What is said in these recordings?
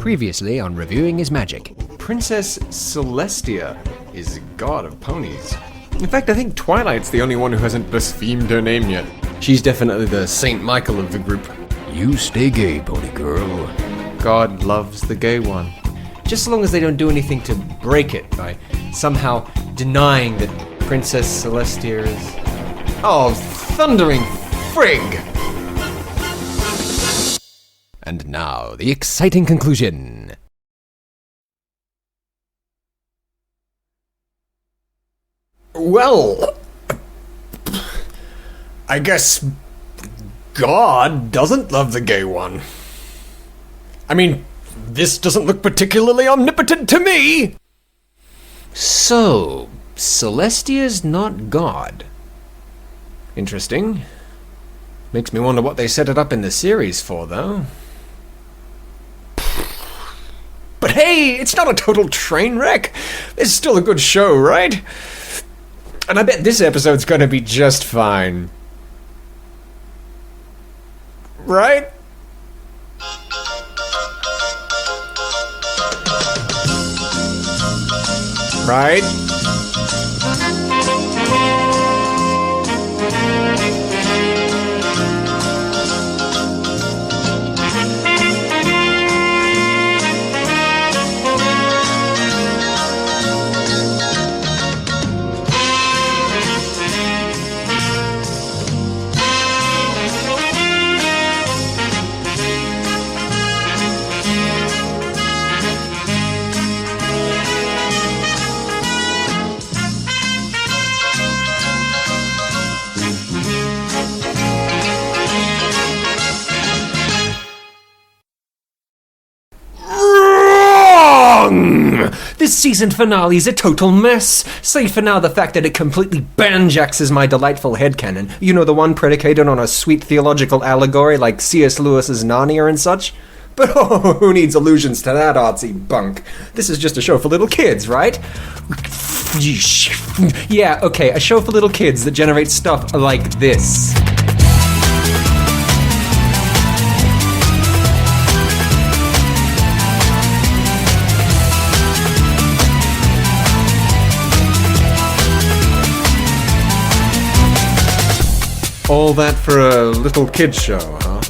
Previously on Reviewing His Magic. Princess Celestia is god of ponies. In fact, I think Twilight's the only one who hasn't blasphemed her name yet. She's definitely the Saint Michael of the group. You stay gay, pony girl. God loves the gay one. Just as long as they don't do anything to break it by somehow denying that Princess Celestia is... Oh, thundering frig! And now, the exciting conclusion. Well, I guess God doesn't love the gay one. I mean, this doesn't look particularly omnipotent to me! So, Celestia's not God. Interesting. Makes me wonder what they set it up in the series for, though. But hey, it's not a total train wreck. It's still a good show, right? And I bet this episode's gonna be just fine. Right? Right? This season finale is a total mess, save for now the fact that it completely banjaxes my delightful headcanon. You know, the one predicated on a sweet theological allegory like C.S. Lewis's Narnia and such? But oh, who needs allusions to that artsy bunk? This is just a show for little kids, right? Yeah, okay, a show for little kids that generates stuff like this. All that for a little kid show, huh?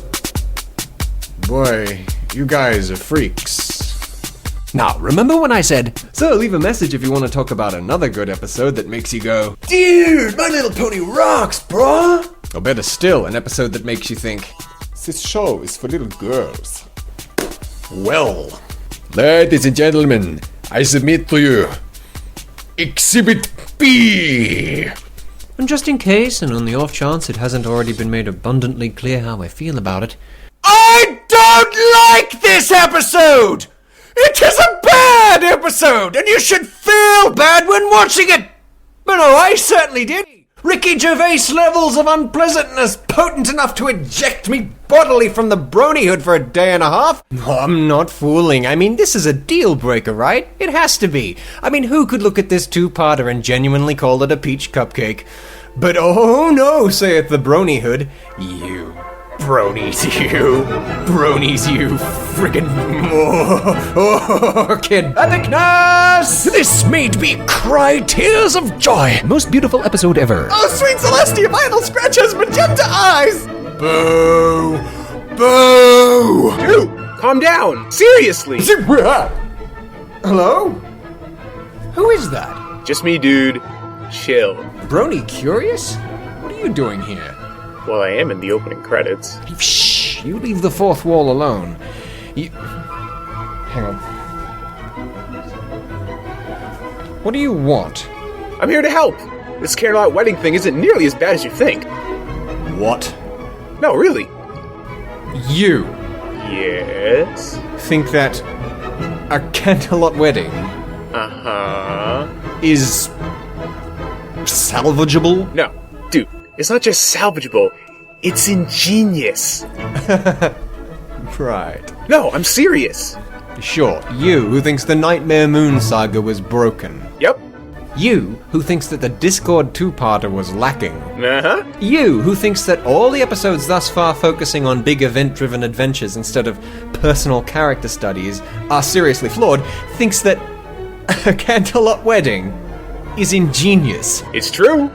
Boy, you guys are freaks. Now, remember when I said, So leave a message if you want to talk about another good episode that makes you go, Dude, My Little Pony rocks, brah! or better still, an episode that makes you think, this show is for little girls. Well, ladies and gentlemen, I submit to you, Exhibit B! and just in case, and on the off chance it hasn't already been made abundantly clear how I feel about it, I don't like this episode! It is a bad episode, and you should feel bad when watching it! But no, I certainly did. Ricky Gervais levels of unpleasantness potent enough to eject me bodily from the bronyhood for a day and a half? I'm not fooling. I mean, this is a deal breaker, right? It has to be. I mean, who could look at this two-parter and genuinely call it a peach cupcake? But oh no, saith the bronyhood. You bronies, you. Bronies, you friggin' kid. Epicness! This made me cry tears of joy. most beautiful episode ever. Oh, sweet Celestia, Vinyl Scratch has magenta eyes! Boo! Boo! Dude, calm down. Seriously. Hello? Who is that? Just me, dude. Chill. Brony Curious? What are you doing here? Well, I am in the opening credits. Shh! You leave the fourth wall alone. Hang on. What do you want? I'm here to help. This Canterlot wedding thing isn't nearly as bad as you think. What? No, really. You Yes? think that a Canterlot wedding Uh-huh. is salvageable? No, dude, it's not just salvageable. It's ingenious. Right. No, I'm serious. Sure, you who thinks the Nightmare Moon saga was broken. Yep. You, who thinks that the Discord two-parter was lacking. Uh-huh. You, who thinks that all the episodes thus far focusing on big event-driven adventures instead of personal character studies are seriously flawed, thinks that a Canterlot wedding is ingenious. It's true.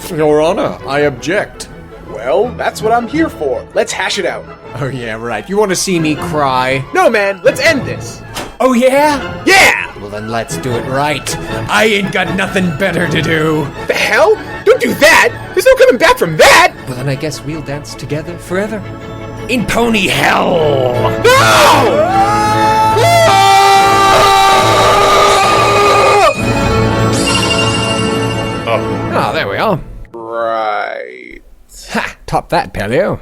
Your Honor, I object. Well, that's what I'm here for. Let's hash it out. Oh yeah, right. You want to see me cry? No, man, let's end this. Oh yeah? Yeah! Well then let's do it right. I ain't got nothing better to do. The hell? Don't do that! There's no coming back from that! Well then I guess we'll dance together forever. In pony hell! Oh, there we are. Right. Ha! Top that, Paleo.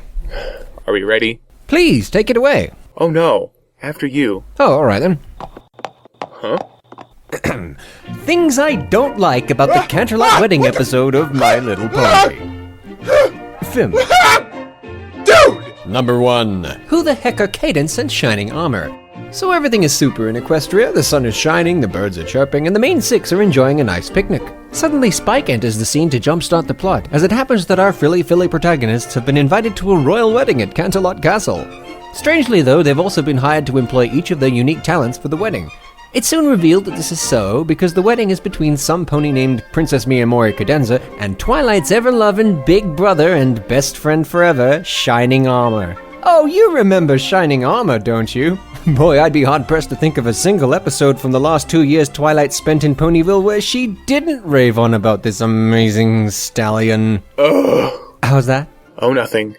Are we ready? Please, take it away. Oh no. After you. Oh, alright then. Huh? Things I don't like about the Canterlot wedding episode of My Little Pony. Film. Dude! Number 1. Who the heck are Cadence and Shining Armor? So everything is super in Equestria, the sun is shining, the birds are chirping, and the main 6 are enjoying a nice picnic. Suddenly Spike enters the scene to jumpstart the plot, as it happens that our Philly protagonists have been invited to a royal wedding at Canterlot Castle. Strangely though, they've also been hired to employ each of their unique talents for the wedding. It's soon revealed that this is so because the wedding is between some pony named Princess Miyamori Cadenza and Twilight's ever-loving big brother and best friend forever, Shining Armor. Oh, you remember Shining Armor, don't you? Boy, I'd be hard-pressed to think of a single episode from the last 2 years Twilight spent in Ponyville where she didn't rave on about this amazing stallion. Ugh. How's that? Oh, nothing.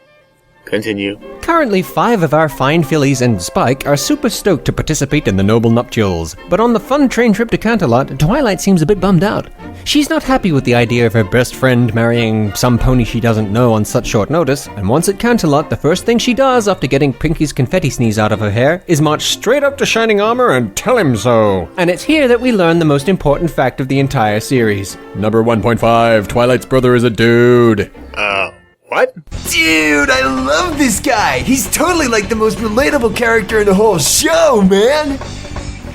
Continue. Currently, 5 of our fine fillies and Spike are super stoked to participate in the noble nuptials. But on the fun train trip to Canterlot, Twilight seems a bit bummed out. She's not happy with the idea of her best friend marrying some pony she doesn't know on such short notice, and once at Canterlot, the first thing she does after getting Pinky's confetti sneeze out of her hair is march straight up to Shining Armor and tell him so. And it's here that we learn the most important fact of the entire series. Number 1.5. Twilight's brother is a dude. What? Dude, I love this guy. He's totally like the most relatable character in the whole show, man.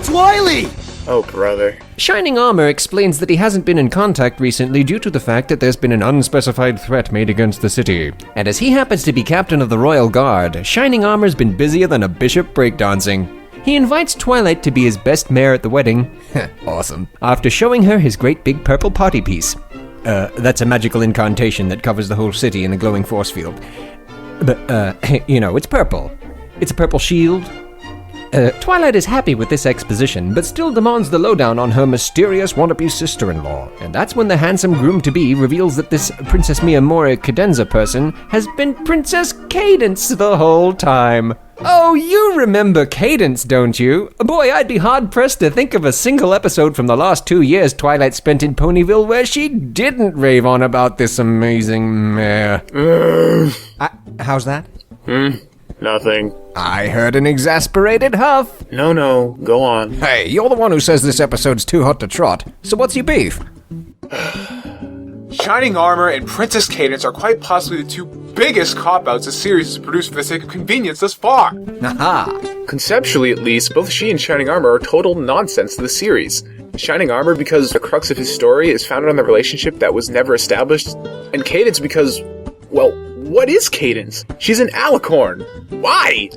Twily! Oh, brother. Shining Armor explains that he hasn't been in contact recently due to the fact that there's been an unspecified threat made against the city. And as he happens to be captain of the Royal Guard, Shining Armor's been busier than a bishop breakdancing. He invites Twilight to be his best mare at the wedding. Awesome. After showing her his great big purple party piece. That's a magical incantation that covers the whole city in a glowing force field. But, it's purple. It's a purple shield. Twilight is happy with this exposition, but still demands the lowdown on her mysterious wannabe sister-in-law. And that's when the handsome groom-to-be reveals that this Princess Miyamori Cadenza person has been Princess Cadence the whole time. Oh, you remember Cadence, don't you? Boy, I'd be hard-pressed to think of a single episode from the last 2 years Twilight spent in Ponyville where she didn't rave on about this amazing mare. How's that? Nothing. I heard an exasperated huff. No, go on. Hey, you're the one who says this episode's too hot to trot. So what's your beef? Shining Armor and Princess Cadence are quite possibly the two biggest cop-outs the series has produced for the sake of convenience thus far. Aha! Conceptually, at least, both she and Shining Armor are total nonsense to the series. Shining Armor because the crux of his story is founded on the relationship that was never established, and Cadence because, well, what is Cadence? She's an alicorn. Why?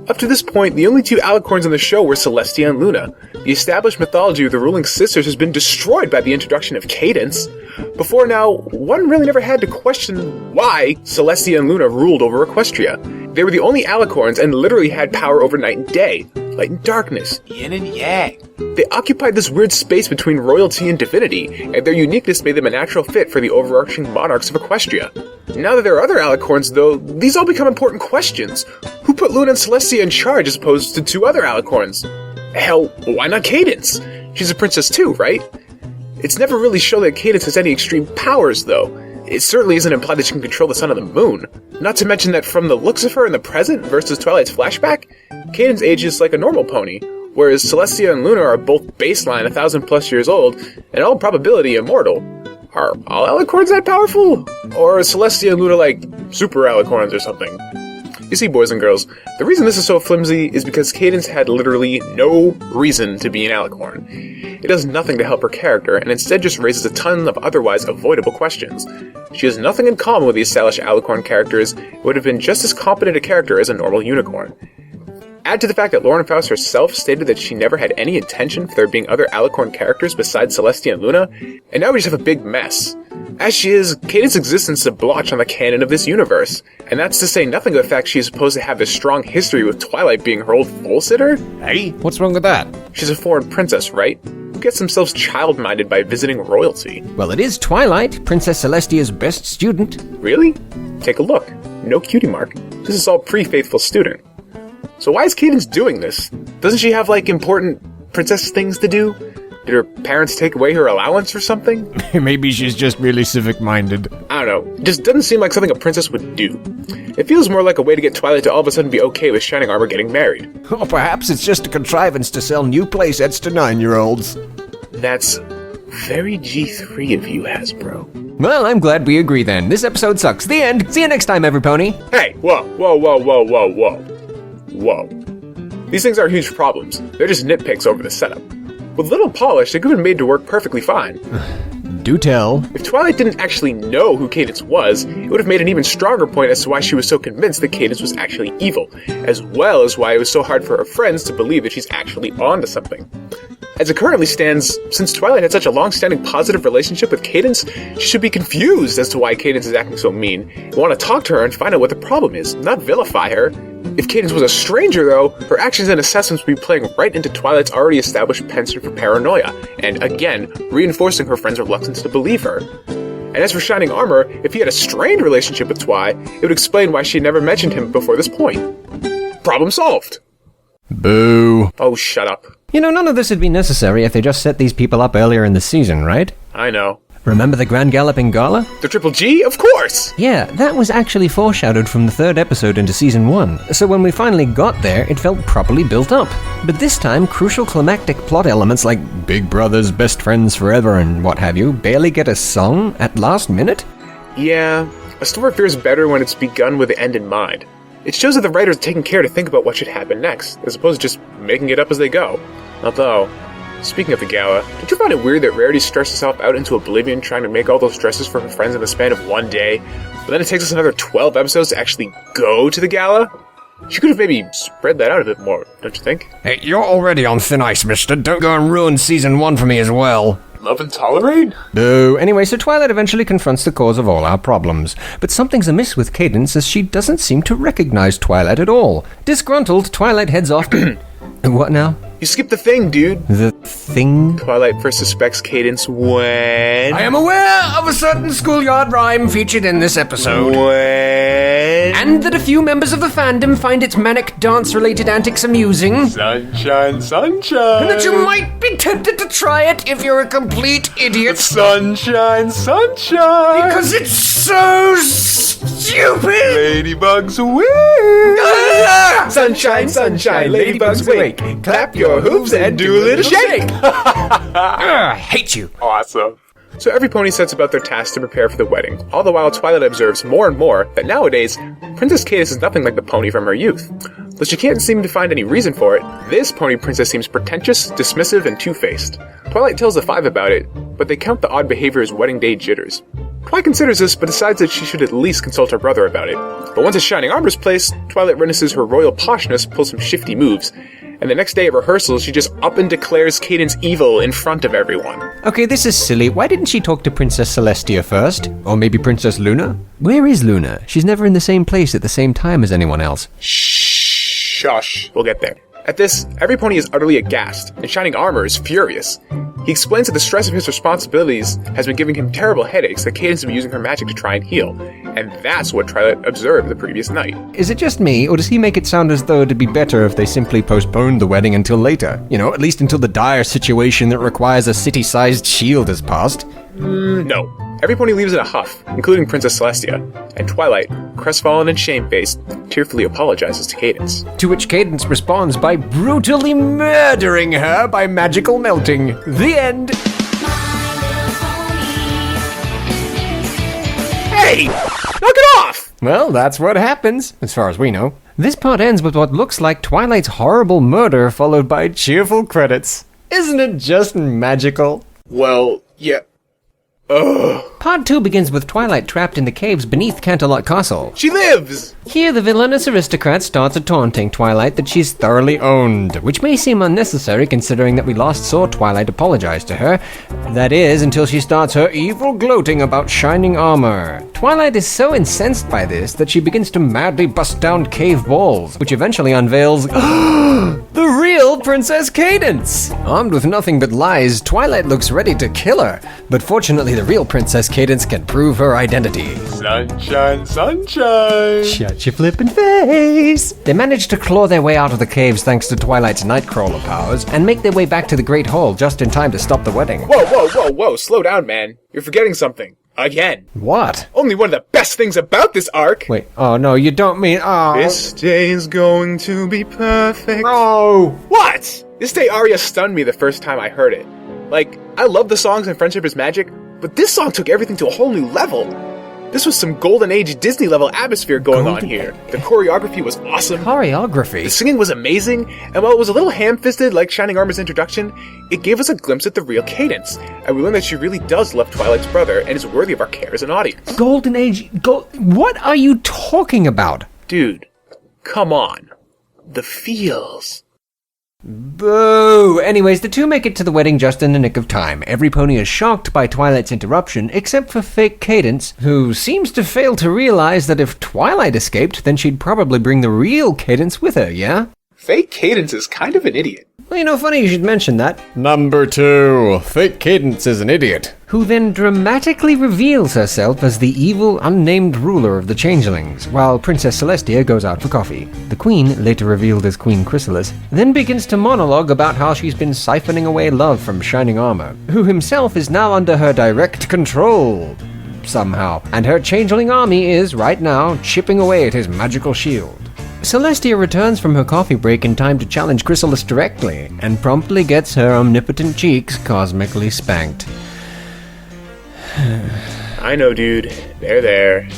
Up to this point, the only two alicorns on the show were Celestia and Luna. The established mythology of the ruling sisters has been destroyed by the introduction of Cadence. Before now, one really never had to question why Celestia and Luna ruled over Equestria. They were the only alicorns and literally had power over night and day, light and darkness, yin and yang. They occupied this weird space between royalty and divinity, and their uniqueness made them a natural fit for the overarching monarchs of Equestria. Now that there are other alicorns, though, these all become important questions. Who put Luna and Celestia in charge as opposed to two other alicorns? Hell, why not Cadence? She's a princess too, right? It's never really shown that Cadence has any extreme powers, though. It certainly isn't implied that she can control the sun and the moon. Not to mention that from the looks of her in the present versus Twilight's flashback, Cadence ages like a normal pony, whereas Celestia and Luna are both baseline 1,000+ years old, and in all probability immortal. Are all alicorns that powerful? Or are Celestia and Luna like super alicorns or something? You see, boys and girls, the reason this is so flimsy is because Cadence had literally no reason to be an alicorn. It does nothing to help her character, and instead just raises a ton of otherwise avoidable questions. She has nothing in common with the established alicorn characters, and would have been just as competent a character as a normal unicorn. Add to the fact that Lauren Faust herself stated that she never had any intention for there being other alicorn characters besides Celestia and Luna, and now we just have a big mess. As she is, Cadence's existence is a blotch on the canon of this universe, and that's to say nothing of the fact she is supposed to have this strong history with Twilight being her old foal-sitter. Hey, what's wrong with that? She's a foreign princess, right? Who gets themselves child-minded by visiting royalty? Well, it is Twilight, Princess Celestia's best student. Really? Take a look. No cutie mark. This is all pre-faithful student. So why is Cadence doing this? Doesn't she have, important princess things to do? Did her parents take away her allowance or something? Maybe she's just really civic-minded. I don't know. It just doesn't seem like something a princess would do. It feels more like a way to get Twilight to all of a sudden be okay with Shining Armor getting married. Or perhaps it's just a contrivance to sell new playsets to 9-year-olds. That's very G3 of you, Hasbro. Well, I'm glad we agree then. This episode sucks. The end. See you next time, everypony. Hey, whoa. These things aren't huge problems. They're just nitpicks over the setup. With little polish, they could have been made to work perfectly fine. Do tell. If Twilight didn't actually know who Cadence was, it would have made an even stronger point as to why she was so convinced that Cadence was actually evil, as well as why it was so hard for her friends to believe that she's actually onto something. As it currently stands, since Twilight had such a long-standing positive relationship with Cadence, she should be confused as to why Cadence is acting so mean, and want to talk to her and find out what the problem is, not vilify her. If Cadence was a stranger, though, her actions and assessments would be playing right into Twilight's already established penchant for paranoia, and again, reinforcing her friend's reluctance to believe her. And as for Shining Armor, if he had a strained relationship with Twi, it would explain why she had never mentioned him before this point. Problem solved! Boo. Oh, shut up. You know, none of this would be necessary if they just set these people up earlier in the season, right? I know. Remember the Grand Galloping Gala? The Triple G? Of course! Yeah, that was actually foreshadowed from the 3rd episode into Season 1, so when we finally got there, it felt properly built up. But this time, crucial climactic plot elements like Big Brothers, Best Friends Forever, and what have you, barely get a song at last minute? Yeah, a story feels better when it's begun with the end in mind. It shows that the writers are taking care to think about what should happen next, as opposed to just making it up as they go. Although, speaking of the gala, did you find it weird that Rarity stressed herself out into oblivion trying to make all those dresses for her friends in the span of one day, but then it takes us another 12 episodes to actually go to the gala? She could have maybe spread that out a bit more, don't you think? Hey, you're already on thin ice, mister. Don't go and ruin Season 1 for me as well. Love and tolerate? No. Anyway, so Twilight eventually confronts the cause of all our problems. But something's amiss with Cadence as she doesn't seem to recognize Twilight at all. Disgruntled, Twilight heads off to... What now? You skipped the thing, dude. The thing? Twilight first suspects Cadence when... I am aware of a certain schoolyard rhyme featured in this episode. When... And that a few members of the fandom find its manic dance-related antics amusing. Sunshine, sunshine. And that you might be tempted to try it if you're a complete idiot. Sunshine, sunshine. Because it's so stupid. Ladybugs win. Sunshine, sunshine, ladybugs wake. Clap your hooves and do a little shake. I hate you. Awesome. So every pony sets about their task to prepare for the wedding, all the while Twilight observes more and more that nowadays, Princess Cadence is nothing like the pony from her youth. Though she can't seem to find any reason for it, this pony princess seems pretentious, dismissive, and two-faced. Twilight tells the Five about it, but they count the odd behavior as wedding day jitters. Twilight considers this, but decides that she should at least consult her brother about it. But once his Shining Armor's placed, Twilight witnesses her royal poshness pull some shifty moves, and the next day of rehearsals, she just up and declares Cadence evil in front of everyone. Okay, this is silly. Why didn't she talk to Princess Celestia first? Or maybe Princess Luna? Where is Luna? She's never in the same place at the same time as anyone else. Shush. We'll get there. At this, every pony is utterly aghast, and Shining Armor is furious. He explains that the stress of his responsibilities has been giving him terrible headaches that Cadence has been using her magic to try and heal, and that's what Twilight observed the previous night. Is it just me, or does he make it sound as though it'd be better if they simply postponed the wedding until later? You know, at least until the dire situation that requires a city-sized shield has passed? No. Every pony leaves in a huff, including Princess Celestia, and Twilight, crestfallen and shamefaced, tearfully apologizes to Cadence. To which Cadence responds by brutally murdering her by magical melting. The end. Hey! Knock it off! Well, that's what happens, as far as we know. This part ends with what looks like Twilight's horrible murder, followed by cheerful credits. Isn't it just magical? Well, yeah. Ugh. Part 2 begins with Twilight trapped in the caves beneath Canterlot Castle. She lives! Here, the villainous aristocrat starts taunting Twilight that she's thoroughly owned, which may seem unnecessary considering that we last saw Twilight apologize to her. That is, until she starts her evil gloating about shining armor. Twilight is so incensed by this that she begins to madly bust down cave walls, which eventually unveils the real Princess Cadence! Armed with nothing but lies, Twilight looks ready to kill her, but fortunately the real Princess Cadence can prove her identity. Sunshine, sunshine. Shut your flippin' face! They manage to claw their way out of the caves thanks to Twilight's Nightcrawler powers, and make their way back to the Great Hall just in time to stop the wedding. Whoa, slow down, man. You're forgetting something. Again. What? Only one of the best things about this arc. Wait, oh no, you don't mean, oh. This day's going to be perfect. Oh! What? This day aria stunned me the first time I heard it. Like, I love the songs and Friendship is Magic, but this song took everything to a whole new level. This was some Golden Age Disney level atmosphere going on here. The choreography was awesome. Choreography? The singing was amazing, and while it was a little ham-fisted like Shining Armor's introduction, it gave us a glimpse at the real Cadence, and we learned that she really does love Twilight's brother and is worthy of our care as an audience. Golden Age, what are you talking about? Dude, come on. The feels. Boo! Anyways, the two make it to the wedding just in the nick of time. Every pony is shocked by Twilight's interruption, except for fake Cadence, who seems to fail to realize that if Twilight escaped, then she'd probably bring the real Cadence with her, yeah? Fake Cadence is kind of an idiot. Well, funny you should mention that. Number 2. Fake Cadence is an idiot. Who then dramatically reveals herself as the evil, unnamed ruler of the Changelings, while Princess Celestia goes out for coffee. The Queen, later revealed as Queen Chrysalis, then begins to monologue about how she's been siphoning away love from Shining Armor, who himself is now under her direct control, somehow, and her Changeling army is, right now, chipping away at his magical shield. Celestia returns from her coffee break in time to challenge Chrysalis directly, and promptly gets her omnipotent cheeks cosmically spanked. I know, dude. They're there.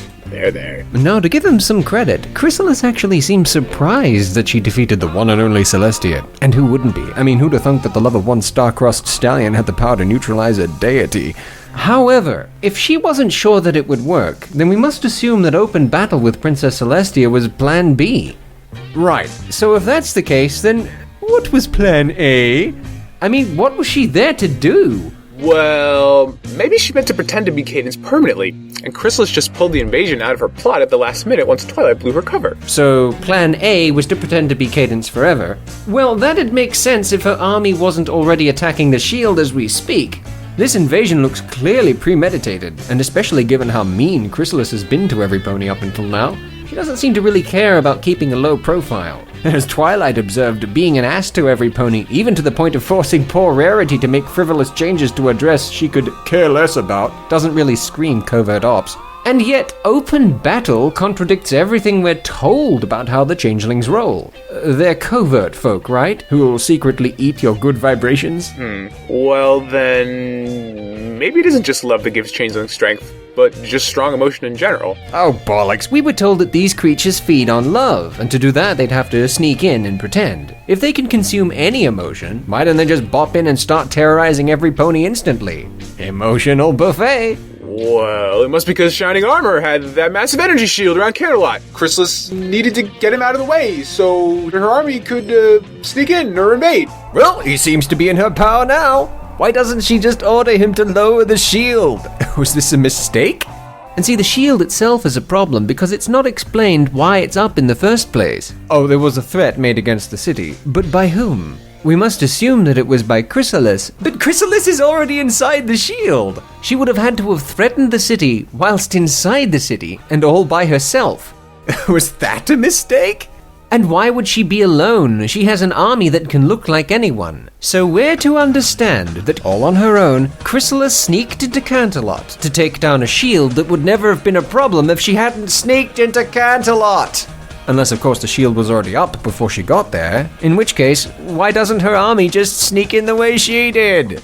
Now, to give him some credit, Chrysalis actually seems surprised that she defeated the one and only Celestia. And who wouldn't be? I mean, who'd have thunk that the love of one star-crossed stallion had the power to neutralize a deity? However, if she wasn't sure that it would work, then we must assume that open battle with Princess Celestia was Plan B. Right, so if that's the case, then what was Plan A? I mean, what was she there to do? Well, maybe she meant to pretend to be Cadence permanently, and Chrysalis just pulled the invasion out of her plot at the last minute once Twilight blew her cover. So, Plan A was to pretend to be Cadence forever. Well, that'd make sense if her army wasn't already attacking the shield as we speak. This invasion looks clearly premeditated, and especially given how mean Chrysalis has been to every pony up until now. She doesn't seem to really care about keeping a low profile. As Twilight observed, being an ass to every pony, even to the point of forcing poor Rarity to make frivolous changes to a dress she could care less about, doesn't really scream covert ops. And yet, open battle contradicts everything we're told about how the Changelings roll. They're covert folk, right? Who'll secretly eat your good vibrations? Well then, maybe it isn't just love that gives Changeling strength, but just strong emotion in general. Oh, bollocks. We were told that these creatures feed on love, and to do that they'd have to sneak in and pretend. If they can consume any emotion, why don't they just bop in and start terrorizing every pony instantly? Emotional buffet. Well, it must be because Shining Armor had that massive energy shield around Canterlot. Chrysalis needed to get him out of the way so her army could sneak in or invade. Well, he seems to be in her power now. Why doesn't she just order him to lower the shield? Was this a mistake? And see, the shield itself is a problem because it's not explained why it's up in the first place. Oh, there was a threat made against the city, but by whom? We must assume that it was by Chrysalis, but Chrysalis is already inside the shield. She would have had to have threatened the city whilst inside the city, and all by herself. Was that a mistake? And why would she be alone? She has an army that can look like anyone. So we're to understand that all on her own, Chrysalis sneaked into Canterlot to take down a shield that would never have been a problem if she hadn't sneaked into Canterlot. Unless, of course, the shield was already up before she got there, in which case, why doesn't her army just sneak in the way she did?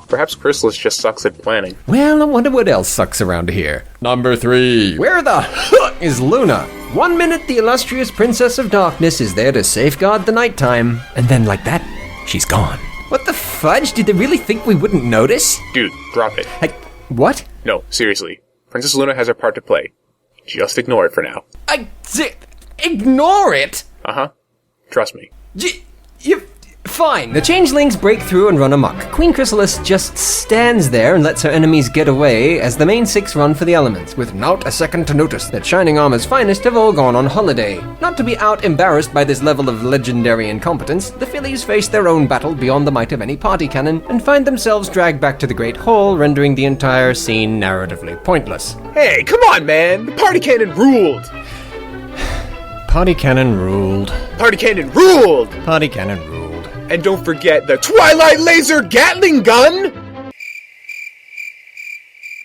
Perhaps Chrysalis just sucks at planning. Well, I wonder what else sucks around here. Number 3. Where the is Luna? 1 minute, the illustrious Princess of Darkness is there to safeguard the nighttime, and then like that, she's gone. What the fudge? Did they really think we wouldn't notice? Dude, drop it. What? No, seriously. Princess Luna has her part to play. Just ignore it for now. Ignore it? Uh-huh. Trust me. Fine. The changelings break through and run amok. Queen Chrysalis just stands there and lets her enemies get away as the main 6 run for the elements, with not a second to notice that Shining Armor's finest have all gone on holiday. Not to be out-embarrassed by this level of legendary incompetence, the fillies face their own battle beyond the might of any party cannon and find themselves dragged back to the Great Hall, rendering the entire scene narratively pointless. Hey, come on, man! The party cannon ruled! Party cannon ruled. Party cannon ruled! Party cannon ruled. And don't forget the Twilight Laser Gatling Gun!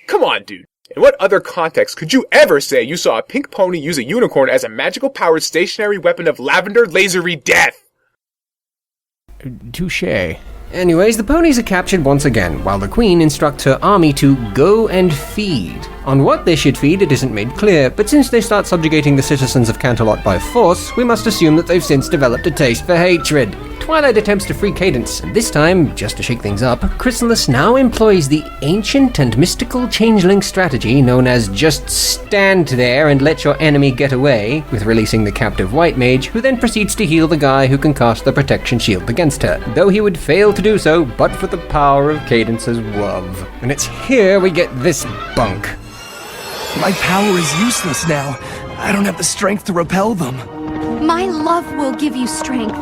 Come on, dude. In what other context could you ever say you saw a pink pony use a unicorn as a magical powered stationary weapon of lavender lasery death? Touché. Anyways, the ponies are captured once again, while the Queen instructs her army to go and feed. On what they should feed, it isn't made clear, but since they start subjugating the citizens of Canterlot by force, we must assume that they've since developed a taste for hatred. Twilight attempts to free Cadence, and this time, just to shake things up, Chrysalis now employs the ancient and mystical changeling strategy known as just stand there and let your enemy get away, with releasing the captive white mage, who then proceeds to heal the guy who can cast the protection shield against her, though he would fail to do so but for the power of Cadence's love. And it's here we get this bunk. My power is useless now. I don't have the strength to repel them. My love will give you strength.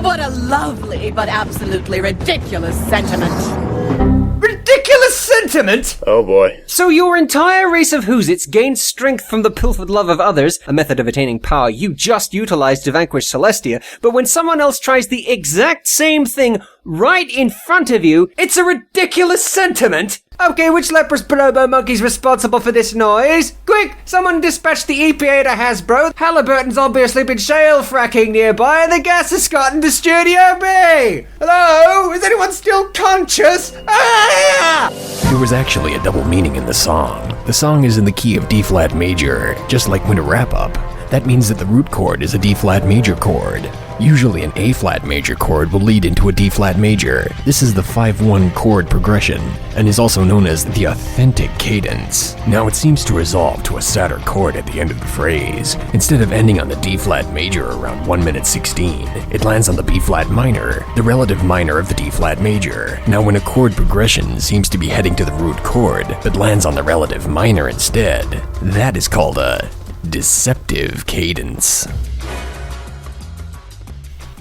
What a lovely but absolutely ridiculous sentiment. Ridiculous sentiment? Oh boy. So your entire race of Whoosits gains strength from the pilfered love of others, a method of attaining power you just utilized to vanquish Celestia, but when someone else tries the exact same thing right in front of you, it's a ridiculous sentiment? Okay, which leprous bonobo monkey's responsible for this noise? Quick, someone dispatch the EPA to Hasbro. Halliburton's obviously been shale fracking nearby and the gas has gotten to Studio B. Hello? Is anyone still conscious? Ah! There was actually a double meaning in the song. The song is in the key of D-flat major, just like when a wrap-up. That means that the root chord is a D-flat major chord. Usually an A-flat major chord will lead into a D-flat major. This is the 5-1 chord progression, and is also known as the authentic cadence. Now it seems to resolve to a sadder chord at the end of the phrase. Instead of ending on the D-flat major around 1 minute 16, it lands on the B-flat minor, the relative minor of the D-flat major. Now when a chord progression seems to be heading to the root chord, but lands on the relative minor instead, that is called a deceptive cadence.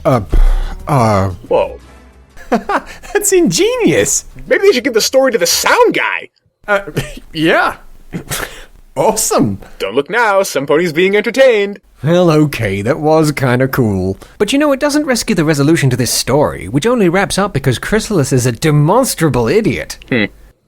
Whoa. That's ingenious. Maybe they should give the story to the sound guy. Yeah. Awesome. Don't look now, some pony's being entertained. Well, okay, that was kinda cool. But you know, it doesn't rescue the resolution to this story, which only wraps up because Chrysalis is a demonstrable idiot.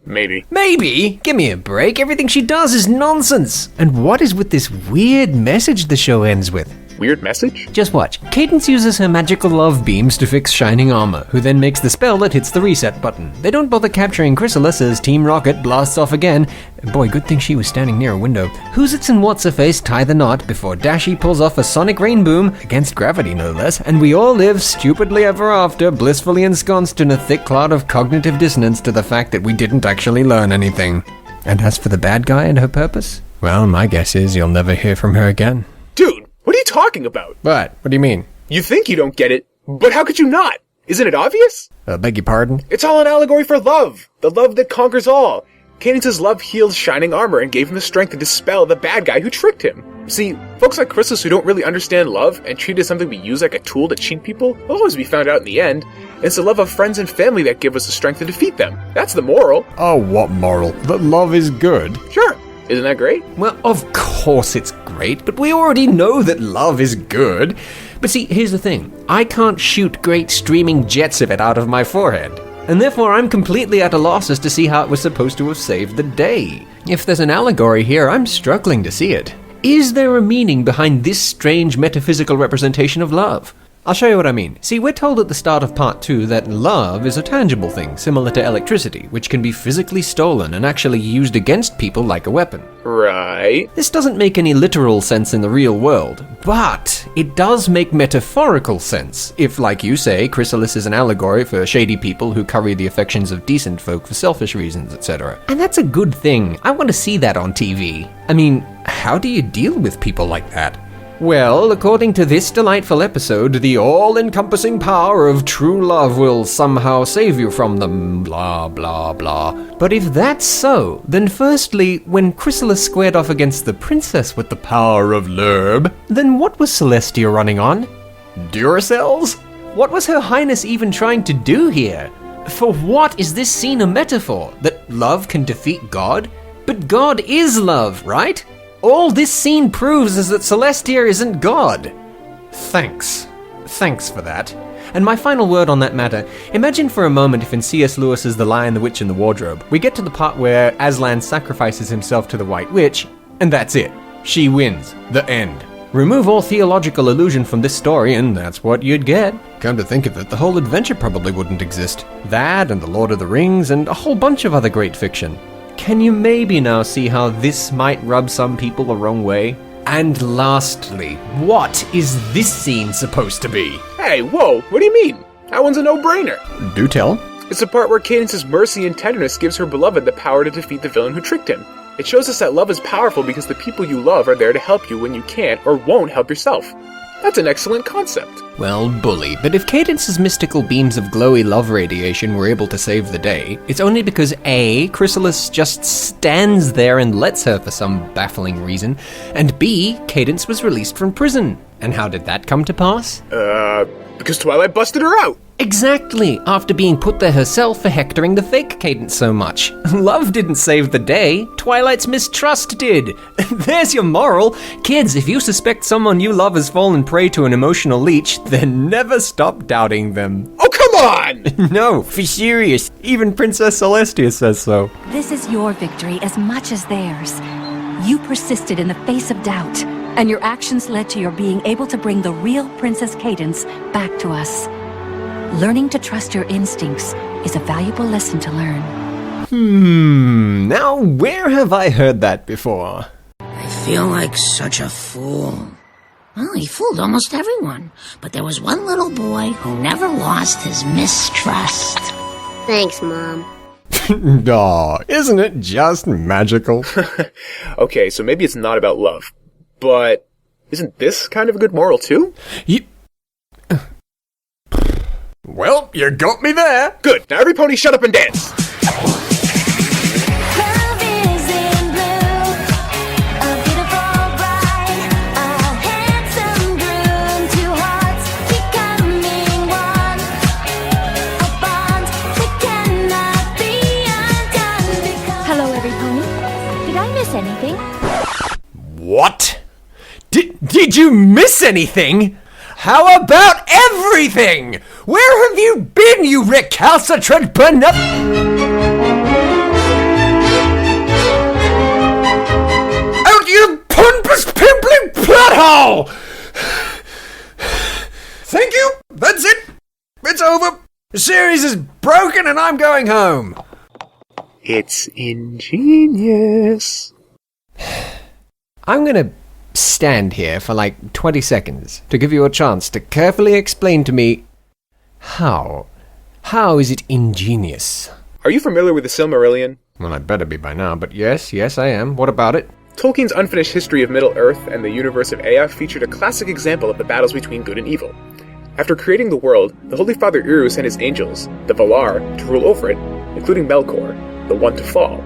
Maybe. Maybe? Give me a break. Everything she does is nonsense. And what is with this weird message the show ends with? Weird message? Just watch. Cadence uses her magical love beams to fix Shining Armor, who then makes the spell that hits the reset button. They don't bother capturing Chrysalis as Team Rocket blasts off again. Boy, good thing she was standing near a window. Whoosits and What's-Her-Face tie the knot before Dashi pulls off a sonic rain boom, against gravity no less, and we all live stupidly ever after, blissfully ensconced in a thick cloud of cognitive dissonance to the fact that we didn't actually learn anything. And as for the bad guy and her purpose? Well, my guess is you'll never hear from her again. Dude, what are you talking about? What? What do you mean? You think you don't get it, but how could you not? Isn't it obvious? Beg your pardon? It's all an allegory for love. The love that conquers all. Cadence's love healed Shining Armor and gave him the strength to dispel the bad guy who tricked him. See, folks like Chrysalis who don't really understand love and treat it as something we use like a tool to cheat people will always be found out in the end. It's the love of friends and family that give us the strength to defeat them. That's the moral. Oh, what moral? That love is good. Sure. Isn't that great? Well, of course it's great, but we already know that love is good. But see, here's the thing. I can't shoot great streaming jets of it out of my forehead. And therefore I'm completely at a loss as to see how it was supposed to have saved the day. If there's an allegory here, I'm struggling to see it. Is there a meaning behind this strange metaphysical representation of love? I'll show you what I mean. See, we're told at the start of part 2 that love is a tangible thing, similar to electricity, which can be physically stolen and actually used against people like a weapon. Right. This doesn't make any literal sense in the real world, but it does make metaphorical sense if, like you say, Chrysalis is an allegory for shady people who curry the affections of decent folk for selfish reasons, etc. And that's a good thing. I want to see that on TV. I mean, how do you deal with people like that? Well, according to this delightful episode, the all-encompassing power of true love will somehow save you from them, blah blah blah. But if that's so, then firstly, when Chrysalis squared off against the princess with the power of Lerb, then what was Celestia running on? Duracells? What was Her Highness even trying to do here? For what is this scene a metaphor? That love can defeat God? But God is love, right? All this scene proves is that Celestia isn't God. Thanks. Thanks for that. And my final word on that matter, imagine for a moment if in C.S. Lewis's The Lion, the Witch and the Wardrobe, we get to the part where Aslan sacrifices himself to the White Witch, and that's it. She wins. The end. Remove all theological illusion from this story, and that's what you'd get. Come to think of it, the whole adventure probably wouldn't exist. That, and The Lord of the Rings, and a whole bunch of other great fiction. Can you maybe now see how this might rub some people the wrong way? And lastly, what is this scene supposed to be? Hey, whoa, what do you mean? That one's a no-brainer. Do tell. It's the part where Cadence's mercy and tenderness gives her beloved the power to defeat the villain who tricked him. It shows us that love is powerful because the people you love are there to help you when you can't or won't help yourself. That's an excellent concept. Well, bully, but if Cadence's mystical beams of glowy love radiation were able to save the day, it's only because A, Chrysalis just stands there and lets her for some baffling reason, and B, Cadence was released from prison. And how did that come to pass? Because Twilight busted her out. Exactly, after being put there herself for hectoring the fake Cadence so much. Love didn't save the day, Twilight's mistrust did. There's your moral. Kids, if you suspect someone you love has fallen prey to an emotional leech, then never stop doubting them. Oh, come on! No, for serious. Even Princess Celestia says so. This is your victory as much as theirs. You persisted in the face of doubt, and your actions led to your being able to bring the real Princess Cadence back to us. Learning to trust your instincts is a valuable lesson to learn. Now where have I heard that before? I feel like such a fool. Well, he fooled almost everyone, but there was one little boy who never lost his mistrust. Thanks, Mom. Aw, isn't it just magical? Okay, so maybe it's not about love, but isn't this kind of a good moral too? Well, you got me there. Good, now every pony shut up and dance! Anything? What? Did you miss anything? How about everything? Where have you been, you recalcitrant banana? Out, you pompous, pimply pothole! Thank you. That's it. It's over. The series is broken, and I'm going home. It's ingenious. I'm gonna stand here for like 20 seconds to give you a chance to carefully explain to me how is it ingenious? Are you familiar with the Silmarillion? Well, I better be by now, but yes, I am. What about it? Tolkien's unfinished history of Middle-earth and the universe of Ea featured a classic example of the battles between good and evil. After creating the world, the Holy Father Eru sent his angels, the Valar, to rule over it, including Melkor, the one to fall.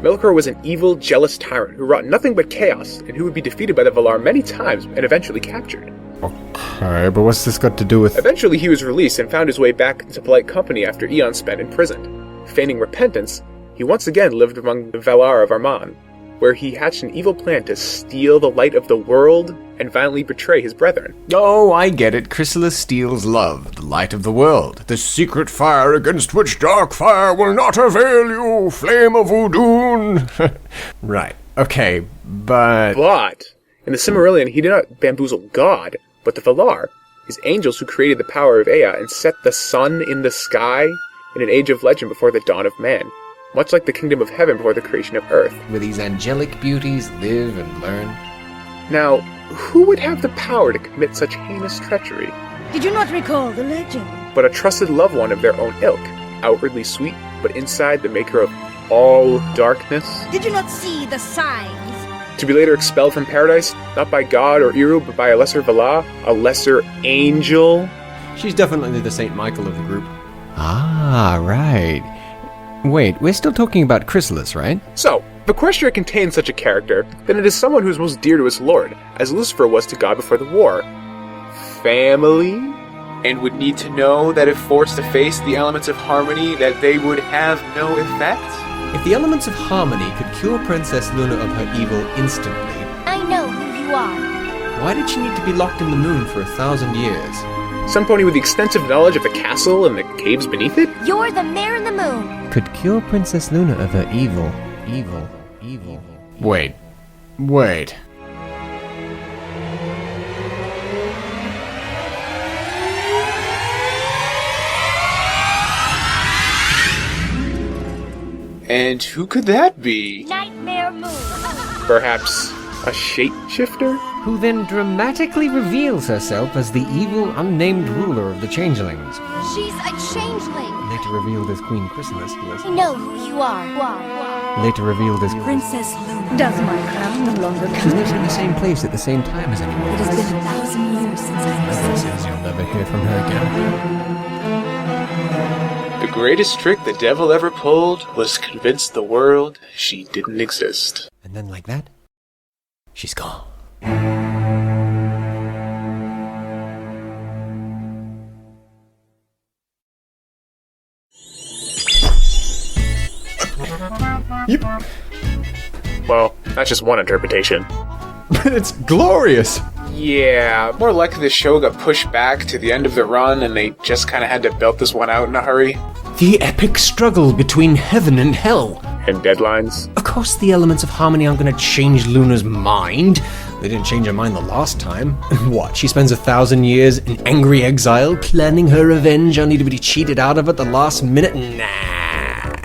Melkor was an evil, jealous tyrant who wrought nothing but chaos and who would be defeated by the Valar many times and eventually captured. Okay, but what's this got to do with... Eventually he was released and found his way back into polite company after eons spent imprisoned. Feigning repentance, he once again lived among the Valar of Arman, where he hatched an evil plan to steal the light of the world and violently betray his brethren. Oh, I get it. Chrysalis steals love, the light of the world. The secret fire against which dark fire will not avail you, flame of Udun. Right, okay, but... But, in the Silmarillion, he did not bamboozle God, but the Valar, His angels who created the power of Ea and set the sun in the sky in an age of legend before the dawn of man, much like the kingdom of heaven before the creation of earth. Where these angelic beauties live and learn. Now, who would have the power to commit such heinous treachery? Did you not recall the legend? But a trusted loved one of their own ilk, outwardly sweet, but inside the maker of all darkness. Did you not see the signs? To be later expelled from paradise, not by God or Eru, but by a lesser Valah, a lesser angel. She's definitely the Saint Michael of the group. Ah, right. Wait, we're still talking about Chrysalis, right? So, if Equestria contains such a character, then it is someone who is most dear to its lord, as Lucifer was to God before the war. Family? And would need to know that if forced to face the elements of harmony, that they would have no effect? If the elements of harmony could cure Princess Luna of her evil instantly, I know who you are. why did she need to be locked in the moon for 1,000 years? Some pony with extensive knowledge of the castle and the caves beneath it? You're the mayor in the moon. Could cure Princess Luna of her evil. Wait. And who could that be? Nightmare Moon. Perhaps a shapeshifter? Who then dramatically reveals herself as the evil, unnamed ruler of the changelings. She's a changeling. Later revealed as Queen Chrysalis. I know who you are. Later revealed as Princess Luna. Does my crown no longer She come? lives in the same place at the same time as anyone It else. has been 1,000 years since I This says you'll never hear from her again. The greatest trick the devil ever pulled was convince the world she didn't exist. And then like that, she's gone. Well, that's just one interpretation. But it's glorious! Yeah, more likely the show got pushed back to the end of the run and they just kind of had to belt this one out in a hurry. The epic struggle between heaven and hell. And deadlines? Of course the elements of harmony aren't going to change Luna's mind. They didn't change her mind the last time. What, she spends 1,000 years in angry exile, planning her revenge only to be cheated out of at the last minute? Nah.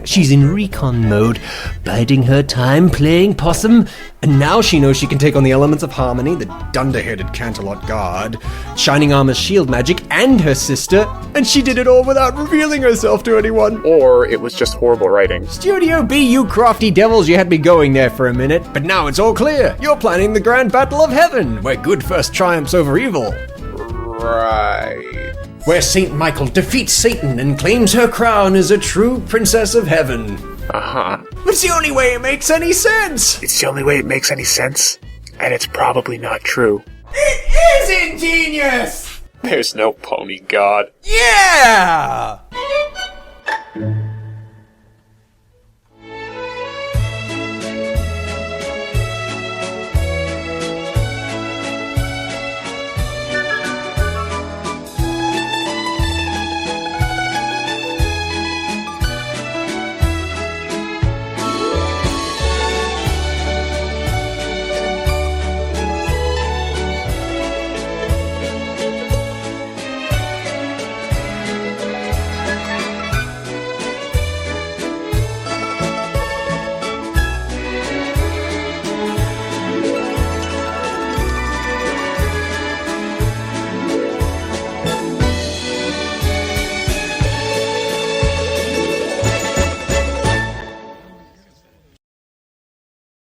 She's in recon mode, biding her time, playing possum, and now she knows she can take on the elements of harmony, the dunder-headed Canterlot guard, Shining Armor's shield magic, and her sister, and she did it all without revealing herself to anyone. Or it was just horrible writing. Studio B, you crafty devils, you had me going there for a minute, but now it's all clear. You're planning the grand battle of heaven, where good first triumphs over evil. Right. Where Saint Michael defeats Satan and claims her crown as a true princess of heaven. Uh-huh. But it's the only way it makes any sense. It's the only way it makes any sense. And it's probably not true. It is ingenious! There's no pony god. Yeah!